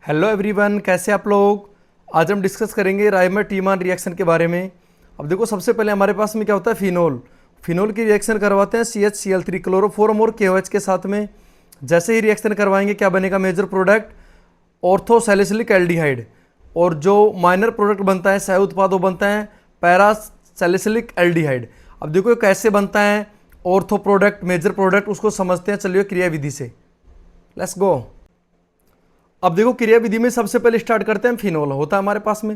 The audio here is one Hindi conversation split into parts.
हेलो एवरीवन, कैसे आप लोग। आज हम डिस्कस करेंगे राइमर टीमान रिएक्शन के बारे में। अब देखो, सबसे पहले हमारे पास में क्या होता है, फिनोल। फिनोल की रिएक्शन करवाते हैं CHCl3 क्लोरोफॉर्म और KOH के साथ में। जैसे ही रिएक्शन करवाएंगे क्या बनेगा, मेजर प्रोडक्ट ऑर्थोसैलिसिलिक एल्डिहाइड, और जो माइनर प्रोडक्ट बनता है सह उत्पाद वो बनता है पैरासैलिसिलिक एल्डिहाइड। अब देखो ये कैसे बनता है ऑर्थो प्रोडक्ट मेजर प्रोडक्ट, उसको समझते हैं। चलिए क्रिया विधि से, लेट्स गो। अब देखो क्रिया विधि में सबसे पहले स्टार्ट करते हैं, फिनोल होता है हमारे पास में।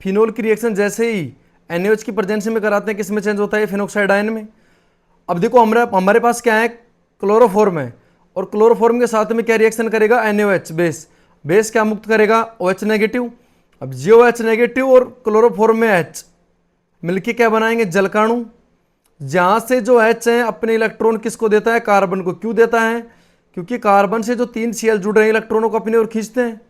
फिनोल की रिएक्शन जैसे ही NaOH की प्रेजेंस में कराते हैं, किस में चेंज होता है, फिनोक्साइड आयन में। अब देखो हमारे पास क्या है, क्लोरोफॉर्म है, और क्लोरोफॉर्म के साथ में क्या रिएक्शन करेगा, NaOH बेस। बेस क्या मुक्त करेगा, OH नेगेटिव। अब जो OH नेगेटिव और क्लोरोफॉर्म में H मिलके क्या बनाएंगे, जलकाणु। जहां से जो H है अपने इलेक्ट्रॉन किसको देता है, कार्बन को। क्यों देता है, क्योंकि कार्बन से जो 3 Cl जुड़ रहे हैं इलेक्ट्रॉनों को अपनी ओर खींचते हैं।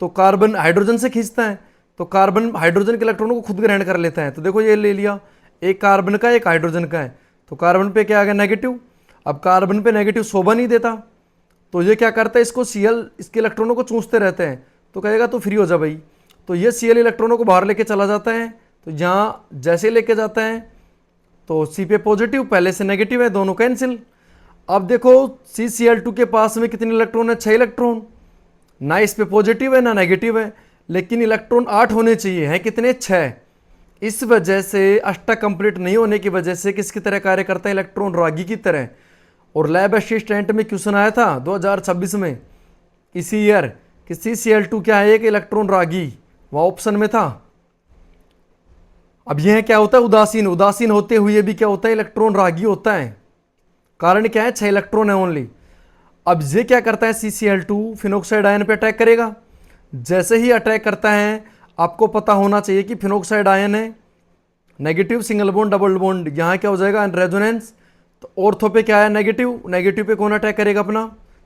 तो कार्बन हाइड्रोजन से खींचता है, तो कार्बन हाइड्रोजन के इलेक्ट्रॉनों को खुद ग्रहण कर लेता है। तो देखो ये ले लिया, एक कार्बन का एक हाइड्रोजन का है, तो कार्बन पे क्या आ गया, नेगेटिव। अब कार्बन पे नेगेटिव शोभा नहीं देता, तो ये क्या करता है, इसको Cl इसके इलेक्ट्रॉनों को चूसते रहते हैं। तो कहेगा तो फ्री हो जा भाई, तो ये Cl इलेक्ट्रॉनों को बाहर लेके चला जाता है। तो यहाँ जैसे लेके जाता है तो C पे पॉजिटिव, पहले से नेगेटिव है, दोनों कैंसिल। अब देखो CCl2 के पास में कितने इलेक्ट्रॉन है, 6 इलेक्ट्रॉन। ना इस पे पॉजिटिव है ना नेगेटिव है, लेकिन इलेक्ट्रॉन 8 होने चाहिए, हैं कितने, 6। इस वजह से अष्टक कंप्लीट नहीं होने की वजह से किसकी तरह कार्य करता है, इलेक्ट्रॉन रागी की तरह। और लैब असिस्टेंट में क्वेश्चन आया था 2026 में, इसी ईयर, कि CCl2 क्या है, एक इलेक्ट्रॉन रागी, वह ऑप्शन में था। अब यह क्या होता है, उदासीन। उदासीन होते हुए भी क्या होता है, इलेक्ट्रॉन रागी होता है। कारण क्या है, 6 इलेक्ट्रॉन है ओनली। अब ये क्या करता है, CCl2 फिनोक्साइड आयन पे अटैक करेगा। जैसे ही अटैक करता है, आपको पता होना चाहिए कि फिनोक्साइड आयन है negative, single bond double bond, यहाँ क्या हो जाएगा, रेजोनेंस। तो ऑर्थो पे क्या है, नेगेटिव। नेगेटिव पे कौन अटैक करेगा, अपना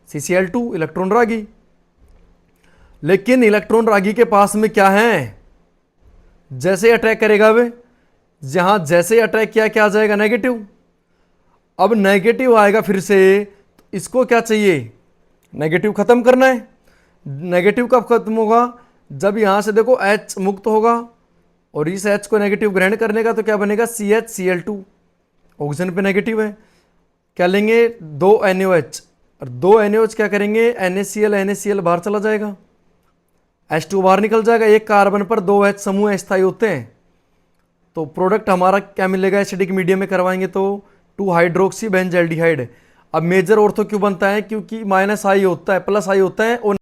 CCl2 इलेक्ट्रॉन रागी। लेकिन इलेक्ट्रॉन रागी के पास में क्या है, जैसे ही अटैक करेगा वे, जहां जैसे ही अटैक किया क्या आ जाएगा, नेगेटिव। अब नेगेटिव आएगा फिर से, तो इसको क्या चाहिए, नेगेटिव खत्म करना है। नेगेटिव कब खत्म होगा, जब यहां से देखो H मुक्त होगा, और इस H को नेगेटिव ग्रहण करने का, तो क्या बनेगा, CHCl2। ऑक्सीजन पे नेगेटिव है, क्या लेंगे, 2 NaOH, और 2 NaOH क्या करेंगे, NaCl बाहर चला जाएगा, H2 बाहर निकल जाएगा। एक कार्बन पर 2 H समूह अस्थायी होते हैं। तो प्रोडक्ट हमारा क्या मिलेगा, एसिडिक मीडियम में करवाएंगे तो 2 हाइड्रोक्सी बेंजल्डिहाइड। अब मेजर ऑर्थो क्यों बनता है, क्योंकि -I होता है, +I होता है, और